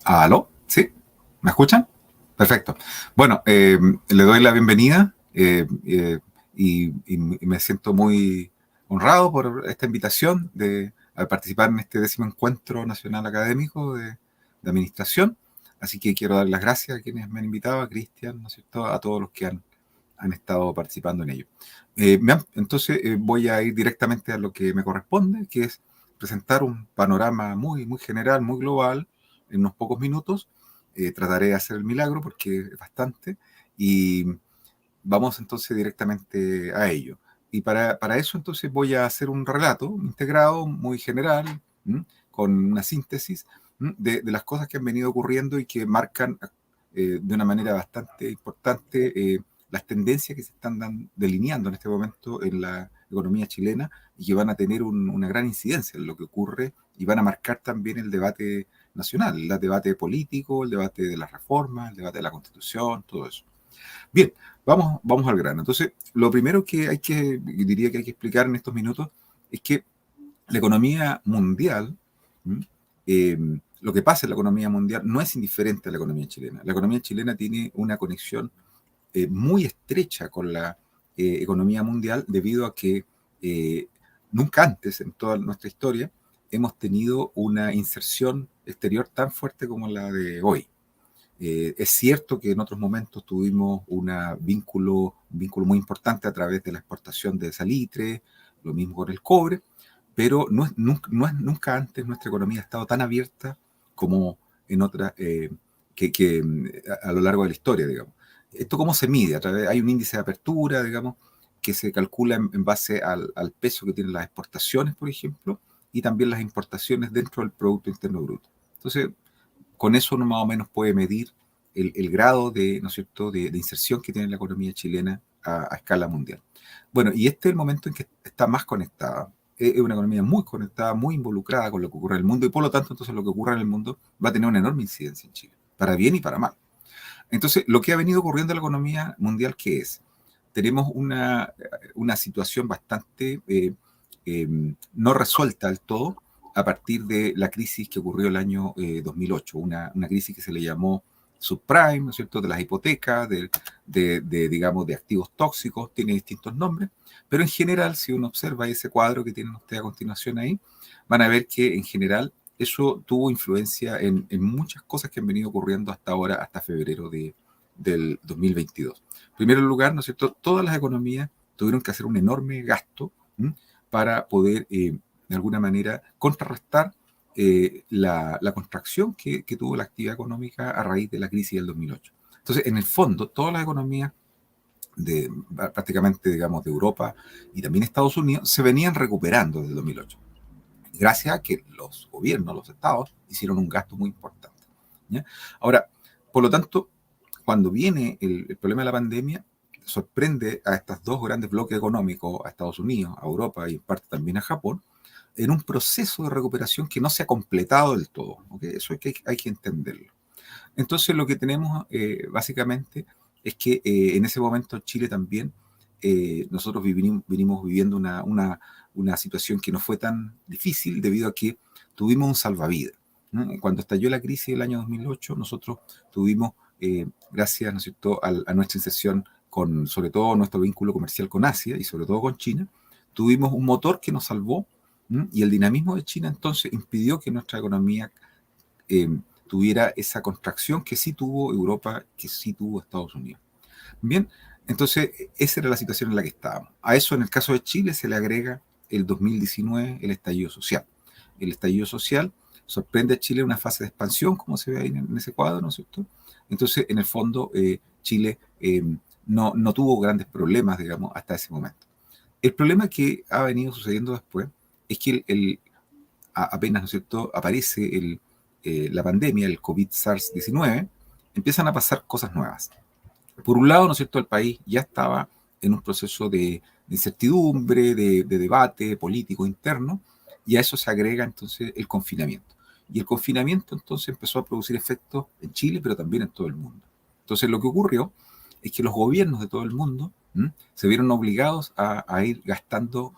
¿Aló? ¿Sí? ¿Me escuchan? Perfecto. Bueno, le doy la bienvenida y me siento muy honrado por esta invitación de a participar en este 10º Encuentro Nacional Académico de Administración. Así que quiero dar las gracias a quienes me han invitado, a Cristian, ¿no es cierto?, a todos los que han estado participando en ello. Entonces voy a ir directamente a lo que me corresponde, que es presentar un panorama muy, muy general, muy global, en unos pocos minutos. Trataré de hacer el milagro porque es bastante y vamos entonces directamente a ello. Y para eso entonces voy a hacer un relato integrado, muy general, con una síntesis de las cosas que han venido ocurriendo y que marcan de una manera bastante importante las tendencias que se están delineando en este momento en la economía chilena y que van a tener una gran incidencia en lo que ocurre y van a marcar también el debate nacional, el debate político, el debate de las reformas, el debate de la constitución, todo eso. Bien, vamos al grano. Entonces, lo primero diría que hay que explicar en estos minutos es que la economía mundial, eh, lo que pasa en la economía mundial no es indiferente a la economía chilena. La economía chilena tiene una conexión muy estrecha con la economía mundial debido a que nunca antes en toda nuestra historia hemos tenido una inserción exterior tan fuerte como la de hoy. Es cierto que en otros momentos tuvimos un vínculo muy importante a través de la exportación de salitre, lo mismo con el cobre, pero nunca antes nuestra economía ha estado tan abierta como en otras, a lo largo de la historia, digamos. ¿Esto cómo se mide? Hay un índice de apertura, digamos, que se calcula en base al peso que tienen las exportaciones, por ejemplo, y también las importaciones dentro del Producto Interno Bruto. Entonces, con eso uno más o menos puede medir el grado de, ¿no es cierto?, de inserción que tiene la economía chilena a escala mundial. Bueno, y este es el momento en que está más conectada. Es una economía muy conectada, muy involucrada con lo que ocurre en el mundo y por lo tanto entonces lo que ocurre en el mundo va a tener una enorme incidencia en Chile, para bien y para mal. Entonces, lo que ha venido ocurriendo en la economía mundial, ¿qué es? Tenemos una situación bastante no resuelta del todo a partir de la crisis que ocurrió el año 2008, una crisis que se le llamó subprime, ¿no es cierto?, de las hipotecas, digamos, de activos tóxicos, tiene distintos nombres, pero en general, si uno observa ese cuadro que tienen ustedes a continuación ahí, van a ver que en general eso tuvo influencia en muchas cosas que han venido ocurriendo hasta ahora, hasta febrero del 2022. En primer lugar, ¿no es cierto?, todas las economías tuvieron que hacer un enorme gasto para poder, de alguna manera, contrarrestar la contracción que tuvo la actividad económica a raíz de la crisis del 2008. Entonces, en el fondo, todas las economías prácticamente, digamos, de Europa y también Estados Unidos se venían recuperando desde el 2008, gracias a que los gobiernos, los estados, hicieron un gasto muy importante. ¿Ya? Ahora, por lo tanto, cuando viene el problema de la pandemia, sorprende a estos dos grandes bloques económicos, a Estados Unidos, a Europa y en parte también a Japón, en un proceso de recuperación que no se ha completado del todo. ¿Okay? Eso hay que entenderlo. Entonces, lo que tenemos básicamente es que en ese momento Chile también, nosotros vinimos viviendo una situación que no fue tan difícil debido a que tuvimos un salvavidas, ¿no? Cuando estalló la crisis del año 2008, nosotros tuvimos, gracias, ¿no es cierto?, a nuestra inserción con, sobre todo, nuestro vínculo comercial con Asia y sobre todo con China, tuvimos un motor que nos salvó, y el dinamismo de China entonces impidió que nuestra economía eh, tuviera esa contracción que sí tuvo Europa, que sí tuvo Estados Unidos. Bien, entonces esa era la situación en la que estábamos. A eso, en el caso de Chile, se le agrega el 2019, el estallido social. El estallido social sorprende a Chile en una fase de expansión, como se ve ahí en ese cuadro, ¿no es cierto? Entonces, en el fondo, Chile no tuvo grandes problemas, digamos, hasta ese momento. El problema que ha venido sucediendo después es que apenas, ¿no es cierto?, aparece la pandemia, el COVID-SARS-19, empiezan a pasar cosas nuevas. Por un lado, ¿no es cierto?, el país ya estaba en un proceso de incertidumbre, de debate político interno, y a eso se agrega entonces el confinamiento. Y el confinamiento entonces empezó a producir efectos en Chile, pero también en todo el mundo. Entonces lo que ocurrió es que los gobiernos de todo el mundo se vieron obligados a ir gastando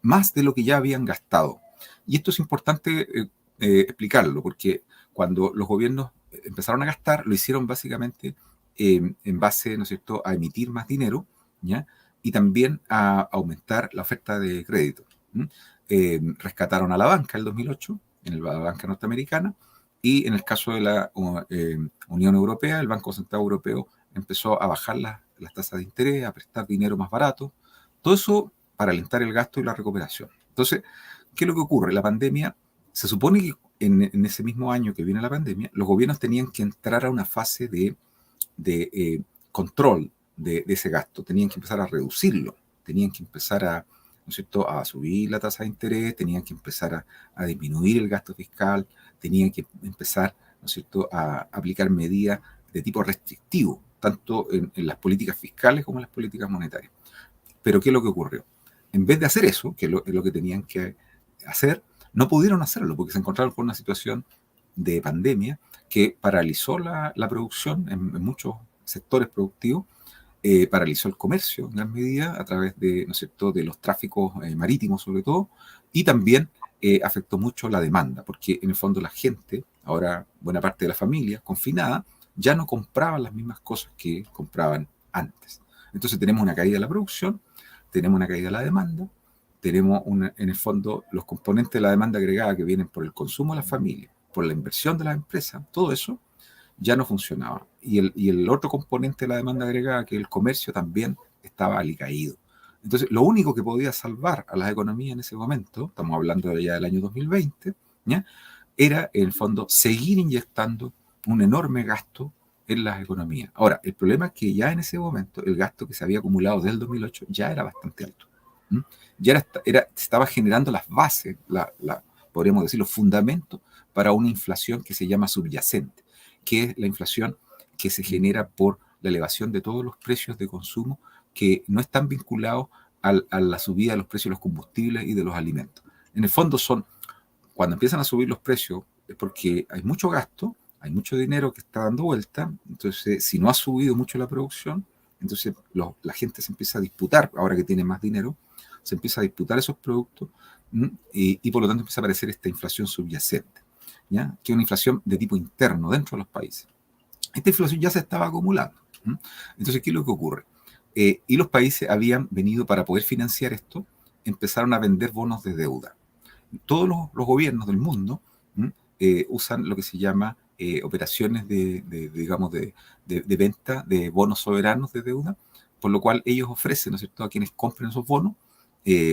más de lo que ya habían gastado. Y esto es importante explicarlo, porque cuando los gobiernos empezaron a gastar, lo hicieron básicamente en base, ¿no es cierto?, a emitir más dinero, ¿ya? Y también a aumentar la oferta de crédito. Rescataron a la banca el 2008, en la banca norteamericana, y en el caso de la Unión Europea, el Banco Central Europeo empezó a bajar las tasas de interés, a prestar dinero más barato, todo eso para alentar el gasto y la recuperación. Entonces, ¿qué es lo que ocurre? La pandemia, se supone que en ese mismo año que viene la pandemia, los gobiernos tenían que entrar a una fase de control de ese gasto, tenían que empezar a reducirlo, tenían que empezar ¿no es cierto?, a subir la tasa de interés, tenían que empezar a disminuir el gasto fiscal, tenían que empezar, ¿no es cierto?, a aplicar medidas de tipo restrictivo, tanto en las políticas fiscales como en las políticas monetarias. Pero ¿qué es lo que ocurrió? En vez de hacer eso, que es lo que tenían que hacer, no pudieron hacerlo porque se encontraron con una situación de pandemia que paralizó la producción en muchos sectores productivos, paralizó el comercio en gran medida a través de, ¿no es cierto?, de los tráficos marítimos sobre todo, y también afectó mucho la demanda, porque en el fondo la gente, ahora buena parte de la familia confinada, ya no compraban las mismas cosas que compraban antes. Entonces tenemos una caída de la producción, tenemos una caída de la demanda, tenemos en el fondo los componentes de la demanda agregada que vienen por el consumo de la familia, por la inversión de las empresas, todo eso ya no funcionaba. Y el otro componente de la demanda agregada, que es el comercio, también estaba alicaído. Entonces, lo único que podía salvar a las economías en ese momento, estamos hablando ya del año 2020, ¿ya?, era, en el fondo, seguir inyectando un enorme gasto en las economías. Ahora, el problema es que ya en ese momento el gasto que se había acumulado desde el 2008 ya era bastante alto. ¿Mm? Ya se estaba generando las bases, podríamos decir, los fundamentos para una inflación que se llama subyacente, que es la inflación que se genera por la elevación de todos los precios de consumo que no están vinculados a la subida de los precios de los combustibles y de los alimentos. En el fondo cuando empiezan a subir los precios es porque hay mucho gasto, hay mucho dinero que está dando vuelta, entonces si no ha subido mucho la producción, entonces la gente se empieza a disputar, ahora que tiene más dinero, se empieza a disputar esos productos y por lo tanto empieza a aparecer esta inflación subyacente, ¿ya?, que es una inflación de tipo interno dentro de los países. Esta inflación ya se estaba acumulando. Entonces, ¿qué es lo que ocurre? Y los países habían venido para poder financiar esto, empezaron a vender bonos de deuda. Todos los gobiernos del mundo usan lo que se llama operaciones digamos, de venta de bonos soberanos de deuda, por lo cual ellos ofrecen, ¿no es cierto?, a quienes compren esos bonos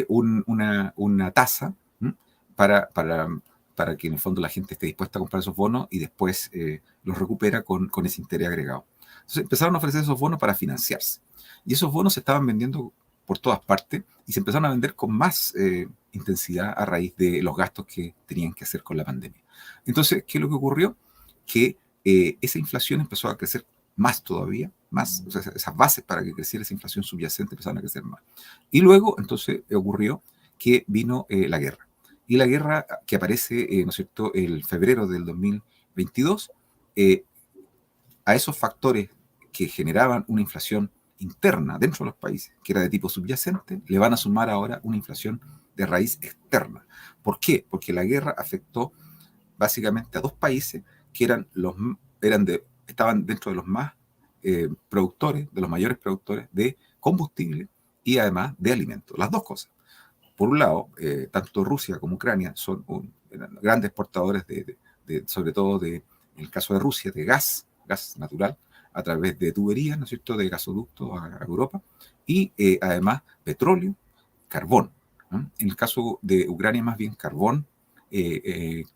una tasa para que en el fondo la gente esté dispuesta a comprar esos bonos y después los recupera con ese interés agregado. Entonces empezaron a ofrecer esos bonos para financiarse. Y esos bonos se estaban vendiendo por todas partes y se empezaron a vender con más intensidad a raíz de los gastos que tenían que hacer con la pandemia. Entonces, ¿qué es lo que ocurrió? Que esa inflación empezó a crecer más todavía, más, o sea, esas bases para que creciera esa inflación subyacente empezaron a crecer más. Y luego, entonces, ocurrió que vino la guerra. Y la guerra que aparece, ¿no es cierto?, el febrero del 2022, a esos factores que generaban una inflación interna dentro de los países, que era de tipo subyacente, le van a sumar ahora una inflación de raíz externa. ¿Por qué? Porque la guerra afectó básicamente a dos países que estaban dentro de los más productores, de los mayores productores de combustible y además de alimentos, las dos cosas. Por un lado, tanto Rusia como Ucrania eran grandes exportadores sobre todo en el caso de Rusia, de gas natural, a través de tuberías, ¿no es cierto?, de gasoductos a Europa, y además petróleo, carbón. En el caso de Ucrania, más bien carbón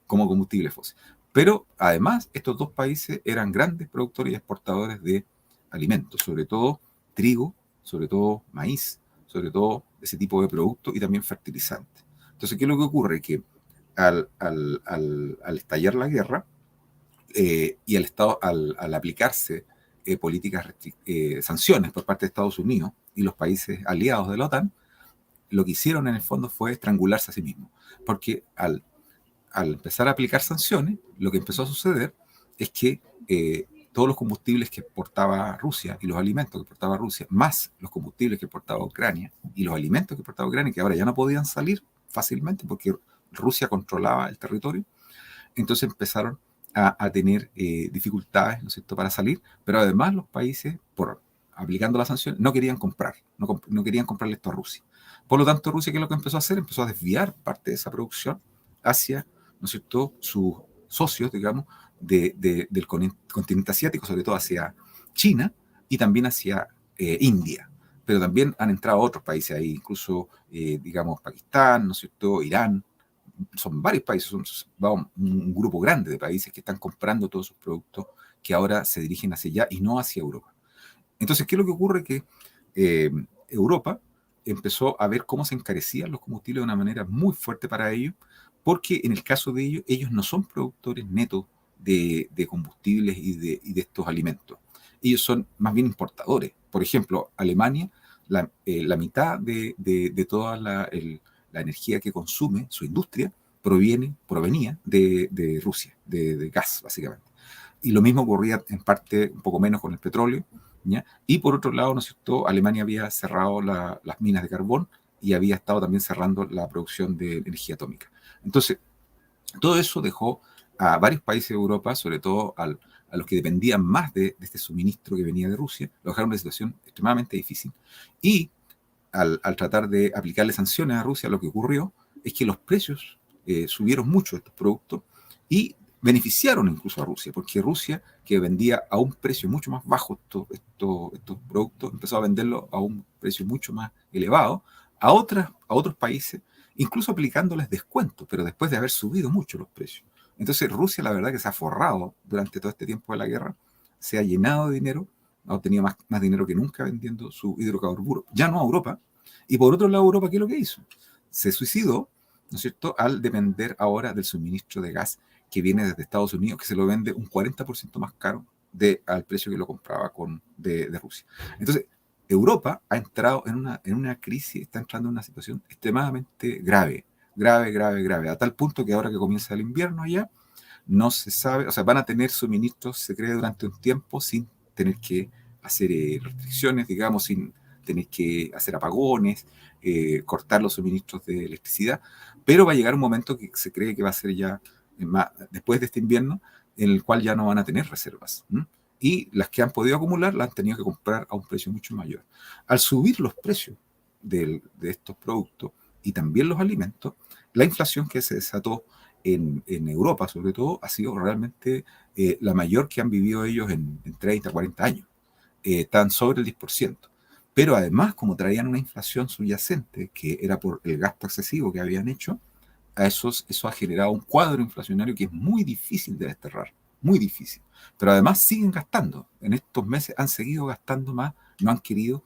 como combustible fósil. Pero además, estos dos países eran grandes productores y exportadores de alimentos, sobre todo trigo, sobre todo maíz, sobre todo ese tipo de productos y también fertilizantes. Entonces, ¿qué es lo que ocurre? Que al estallar la guerra y al aplicarse sanciones por parte de Estados Unidos y los países aliados de la OTAN, lo que hicieron en el fondo fue estrangularse a sí mismos. Porque al empezar a aplicar sanciones, lo que empezó a suceder es que todos los combustibles que exportaba Rusia y los alimentos que exportaba Rusia, más los combustibles que exportaba Ucrania y los alimentos que exportaba Ucrania, que ahora ya no podían salir fácilmente porque Rusia controlaba el territorio, entonces empezaron a tener dificultades, ¿no es cierto?, para salir, pero además los países, por aplicando las sanciones, no querían comprar, no querían comprarle esto a Rusia. Por lo tanto, Rusia, ¿qué es lo que empezó a hacer? Empezó a desviar parte de esa producción hacia, ¿no es cierto?, sus socios, digamos, del continente asiático, sobre todo hacia China y también hacia India. Pero también han entrado otros países ahí, incluso, digamos, Pakistán, ¿no es cierto?, Irán. Son varios países, un grupo grande de países que están comprando todos sus productos que ahora se dirigen hacia allá y no hacia Europa. Entonces, ¿qué es lo que ocurre? Que eh, Europa empezó a ver cómo se encarecían los combustibles de una manera muy fuerte para ellos, porque en el caso de ellos, ellos no son productores netos de combustibles y de estos alimentos. Ellos son más bien importadores. Por ejemplo, Alemania, la mitad de toda la energía que consume su industria provenía de Rusia, de gas, básicamente. Y lo mismo ocurría en parte un poco menos con el petróleo, ¿ya? Y por otro lado, ¿no es cierto?, Alemania había cerrado las minas de carbón y había estado también cerrando la producción de energía atómica. Entonces, todo eso dejó a varios países de Europa, sobre todo a los que dependían más de este suministro que venía de Rusia, lo dejaron en una situación extremadamente difícil. Y al tratar de aplicarle sanciones a Rusia, lo que ocurrió es que los precios subieron mucho de estos productos y beneficiaron incluso a Rusia, porque Rusia, que vendía a un precio mucho más bajo estos productos, empezó a venderlos a un precio mucho más elevado a otros países, incluso aplicándoles descuentos, pero después de haber subido mucho los precios. Entonces Rusia, la verdad que se ha forrado durante todo este tiempo de la guerra, se ha llenado de dinero, ha obtenido más dinero que nunca vendiendo su hidrocarburo, ya no a Europa. Y por otro lado, Europa, ¿qué es lo que hizo? Se suicidó, ¿no es cierto?, al depender ahora del suministro de gas que viene desde Estados Unidos, que se lo vende un 40% más caro al precio que lo compraba de Rusia. Entonces, Europa ha entrado en una crisis, está entrando en una situación extremadamente grave, a tal punto que ahora que comienza el invierno allá, no se sabe, o sea, van a tener suministros, se cree, durante un tiempo sin tener que hacer restricciones, digamos, sin tener que hacer apagones, cortar los suministros de electricidad, pero va a llegar un momento que se cree que va a ser ya después de este invierno, en el cual ya no van a tener reservas. ¿M? Y las que han podido acumular las han tenido que comprar a un precio mucho mayor. Al subir los precios de estos productos y también los alimentos, la inflación que se desató en Europa, sobre todo, ha sido realmente la mayor que han vivido ellos en 30, 40 años. Están sobre el 10%. Pero además, como traían una inflación subyacente, que era por el gasto excesivo que habían hecho, eso ha generado un cuadro inflacionario que es muy difícil de desterrar, muy difícil. Pero además siguen gastando. En estos meses han seguido gastando más, no han querido,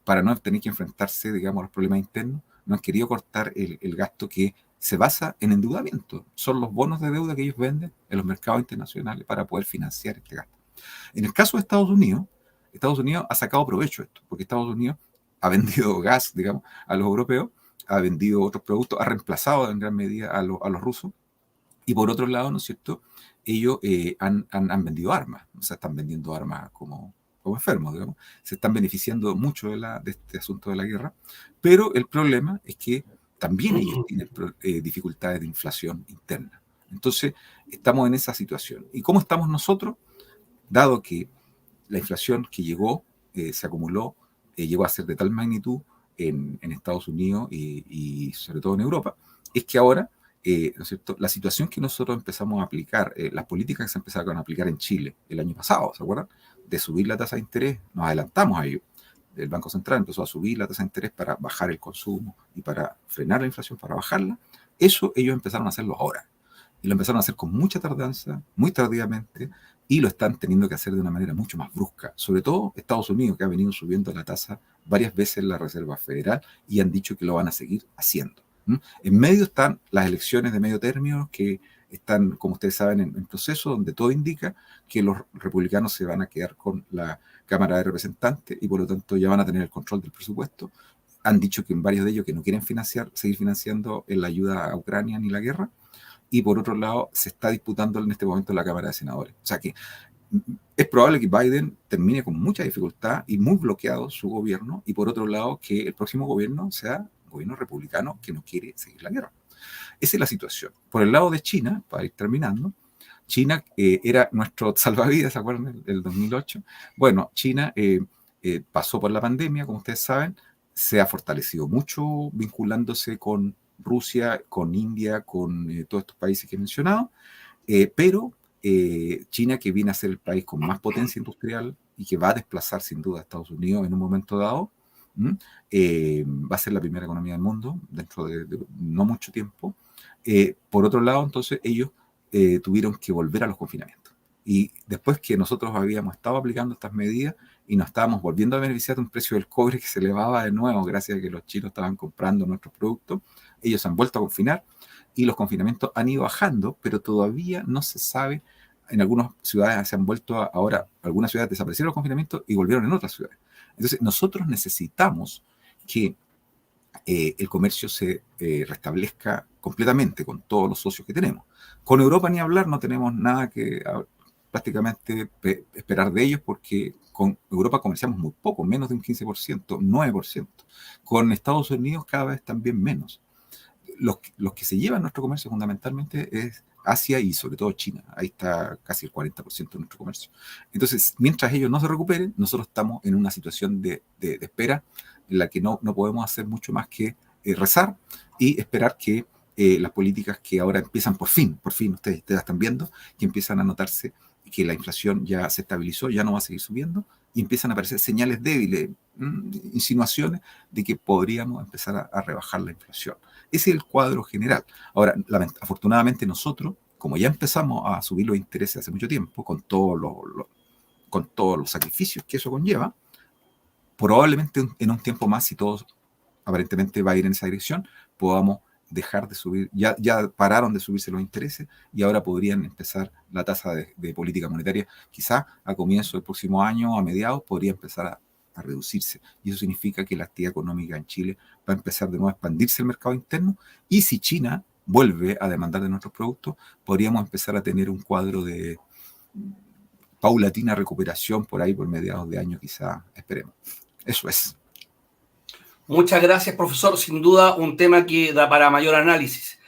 para no tener que enfrentarse, digamos, a los problemas internos, no han querido cortar el gasto que se basa en endeudamiento. Son los bonos de deuda que ellos venden en los mercados internacionales para poder financiar este gasto. En el caso de Estados Unidos ha sacado provecho de esto, porque Estados Unidos ha vendido gas, digamos, a los europeos, ha vendido otros productos, ha reemplazado en gran medida a los rusos, y por otro lado, ¿no es cierto?, ellos han vendido armas, o sea, están vendiendo armas como enfermos, digamos, se están beneficiando mucho de este asunto de la guerra, pero el problema es que también ellos tienen dificultades de inflación interna. Entonces, estamos en esa situación. ¿Y cómo estamos nosotros? Dado que la inflación que llegó, se acumuló, llegó a ser de tal magnitud en Estados Unidos y sobre todo en Europa, es que ahora, ¿no es cierto?, la situación que nosotros empezamos a aplicar, las políticas que se empezaron a aplicar en Chile el año pasado, ¿se acuerdan? De subir la tasa de interés, nos adelantamos a ello. El Banco Central empezó a subir la tasa de interés para bajar el consumo y para frenar la inflación, para bajarla. Eso ellos empezaron a hacerlo ahora. Y lo empezaron a hacer con mucha tardanza, muy tardíamente, y lo están teniendo que hacer de una manera mucho más brusca. Sobre todo Estados Unidos, que ha venido subiendo la tasa varias veces en la Reserva Federal y han dicho que lo van a seguir haciendo. ¿Mm? En medio están las elecciones de medio término que están, como ustedes saben, en proceso, donde todo indica que los republicanos se van a quedar con la Cámara de Representantes y por lo tanto ya van a tener el control del presupuesto. Han dicho que en varios de ellos que no quieren seguir financiando la ayuda a Ucrania ni la guerra, y por otro lado se está disputando en este momento la Cámara de Senadores. O sea que es probable que Biden termine con mucha dificultad y muy bloqueado su gobierno, y por otro lado que el próximo gobierno sea un gobierno republicano que no quiere seguir la guerra. Esa es la situación. Por el lado de China, para ir terminando, China era nuestro salvavidas, ¿se acuerdan? El 2008. Bueno, China pasó por la pandemia, como ustedes saben, se ha fortalecido mucho vinculándose con Rusia, con India, con todos estos países que he mencionado, pero China, que viene a ser el país con más potencia industrial y que va a desplazar sin duda a Estados Unidos en un momento dado, va a ser la primera economía del mundo dentro de no mucho tiempo. Por otro lado, entonces ellos tuvieron que volver a los confinamientos. Y después que nosotros habíamos estado aplicando estas medidas y nos estábamos volviendo a beneficiar de un precio del cobre que se elevaba de nuevo gracias a que los chinos estaban comprando nuestros productos, ellos han vuelto a confinar y los confinamientos han ido bajando, pero todavía no se sabe. En algunas ciudades se han vuelto ahora, algunas ciudades desaparecieron los confinamientos y volvieron en otras ciudades. Entonces, nosotros necesitamos que el comercio se restablezca completamente con todos los socios que tenemos. Con Europa ni hablar, no tenemos nada que prácticamente esperar de ellos porque con Europa comerciamos muy poco, menos de un 15%, 9%. Con Estados Unidos cada vez también menos. Los que se llevan nuestro comercio fundamentalmente es Asia y sobre todo China. Ahí está casi el 40% de nuestro comercio. Entonces, mientras ellos no se recuperen, nosotros estamos en una situación de espera en la que no podemos hacer mucho más que rezar y esperar que las políticas que ahora empiezan por fin, ustedes están viendo, que empiezan a notarse que la inflación ya se estabilizó, ya no va a seguir subiendo, y empiezan a aparecer señales débiles, insinuaciones de que podríamos empezar a rebajar la inflación. Ese es el cuadro general. Ahora, afortunadamente nosotros, como ya empezamos a subir los intereses hace mucho tiempo, con todos los sacrificios que eso conlleva, probablemente en un tiempo más, si todo aparentemente va a ir en esa dirección, podamos dejar de subir, ya pararon de subirse los intereses y ahora podrían empezar la tasa de política monetaria, quizá a comienzo del próximo año, a mediados, podría empezar a reducirse. Y eso significa que la actividad económica en Chile va a empezar de nuevo a expandirse el mercado interno y si China vuelve a demandar de nuestros productos, podríamos empezar a tener un cuadro de paulatina recuperación por ahí por mediados de año, quizá, esperemos. Eso es. Muchas gracias, profesor. Sin duda, un tema que da para mayor análisis.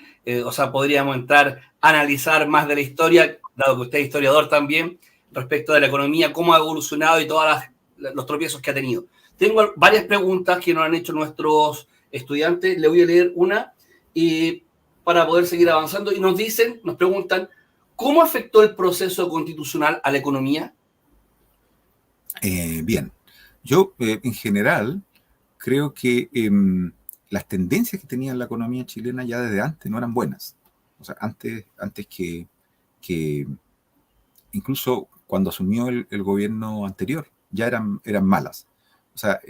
O sea, podríamos entrar a analizar más de la historia, dado que usted es historiador también, respecto de la economía, cómo ha evolucionado y todos los tropiezos que ha tenido. Tengo varias preguntas que nos han hecho nuestros estudiantes. Le voy a leer una para poder seguir avanzando. Y nos preguntan, ¿cómo afectó el proceso constitucional a la economía? Bien, yo en general creo que las tendencias que tenía la economía chilena ya desde antes no eran buenas. O sea, antes que incluso cuando asumió el gobierno anterior, ya eran malas. O sea,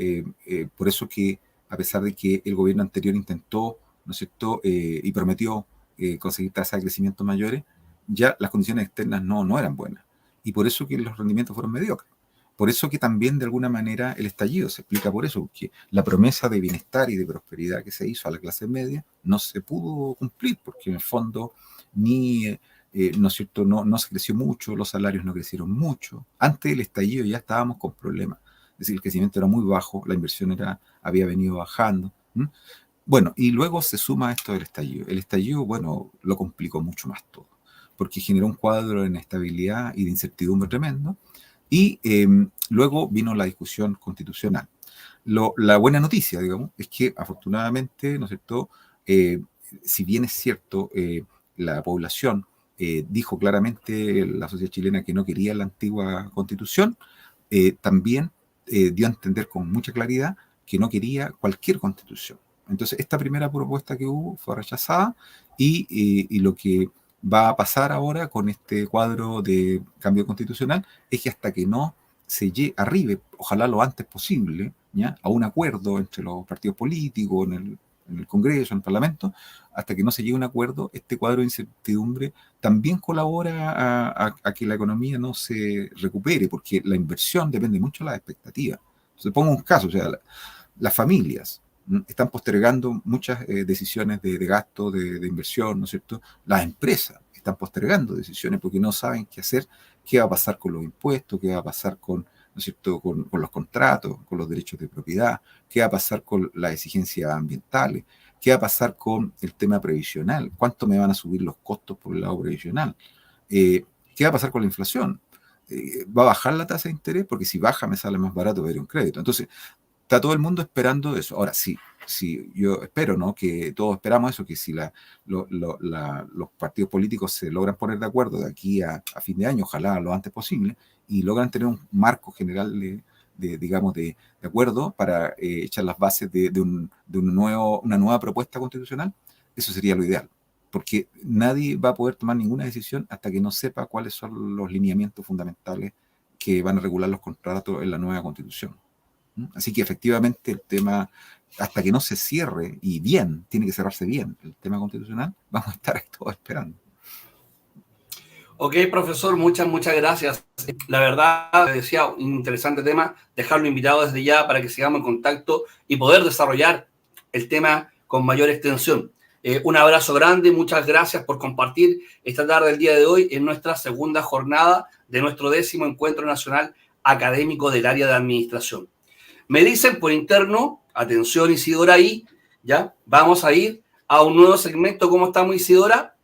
por eso que a pesar de que el gobierno anterior intentó, ¿no es cierto?, y prometió conseguir tasas de crecimiento mayores, ya las condiciones externas no eran buenas. Y por eso que los rendimientos fueron mediocres. Por eso que también de alguna manera el estallido se explica por eso, porque la promesa de bienestar y de prosperidad que se hizo a la clase media no se pudo cumplir, porque en el fondo ni ¿no es cierto? No se creció mucho, los salarios no crecieron mucho. Antes del estallido ya estábamos con problemas. Es decir, el crecimiento era muy bajo, la inversión había venido bajando. Bueno, y luego se suma esto del estallido. El estallido, bueno, lo complicó mucho más todo, porque generó un cuadro de inestabilidad y de incertidumbre tremendo. Y luego vino la discusión constitucional. La buena noticia, digamos, es que afortunadamente, ¿no es cierto? Si bien es cierto, la población dijo claramente la sociedad chilena que no quería la antigua constitución, también dio a entender con mucha claridad que no quería cualquier constitución. Entonces, esta primera propuesta que hubo fue rechazada y lo que va a pasar ahora con este cuadro de cambio constitucional es que hasta que no se arribe, ojalá lo antes posible, ¿ya?, a un acuerdo entre los partidos políticos, en el Congreso, en el Parlamento, hasta que no se llegue a un acuerdo, este cuadro de incertidumbre también colabora a que la economía no se recupere, porque la inversión depende mucho de las expectativas. Entonces, pongo un caso, o sea, las familias están postergando muchas decisiones de gasto, de inversión, ¿no es cierto? Las empresas están postergando decisiones porque no saben qué hacer, qué va a pasar con los impuestos, qué va a pasar con, ¿no es cierto?, con los contratos, con los derechos de propiedad, qué va a pasar con las exigencias ambientales, qué va a pasar con el tema previsional, cuánto me van a subir los costos por el lado previsional. ¿Qué va a pasar con la inflación? ¿Va a bajar la tasa de interés? Porque si baja me sale más barato pedir un crédito. Entonces, está todo el mundo esperando eso. Ahora, sí, yo espero, ¿no? Que todos esperamos eso, que si los partidos políticos se logran poner de acuerdo de aquí a fin de año, ojalá lo antes posible, y logran tener un marco general digamos, de acuerdo para echar las bases de una nueva propuesta constitucional, eso sería lo ideal. Porque nadie va a poder tomar ninguna decisión hasta que no sepa cuáles son los lineamientos fundamentales que van a regular los contratos en la nueva constitución. Así que efectivamente el tema, hasta que no se cierre, y bien, tiene que cerrarse bien el tema constitucional, vamos a estar ahí todos esperando. Ok, profesor, muchas gracias. La verdad, le decía, un interesante tema, dejarlo invitado desde ya para que sigamos en contacto y poder desarrollar el tema con mayor extensión. Un abrazo grande, muchas gracias por compartir esta tarde, el día de hoy, en nuestra segunda jornada de nuestro 10º Encuentro Nacional Académico del Área de Administración. Me dicen por interno, atención Isidora ahí, ¿ya? Vamos a ir a un nuevo segmento. ¿Cómo estamos, Isidora?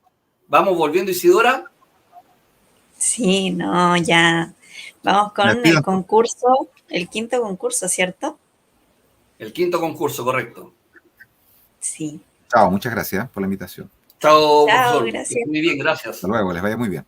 ¿Vamos volviendo, Isidora? Sí, no, ya. Vamos con el concurso, el 5.º concurso, ¿cierto? El 5.º concurso, correcto. Sí. Chao, muchas gracias por la invitación. Chao, Chao, profesor. gracias. Muy bien, gracias. Hasta luego, les vaya muy bien.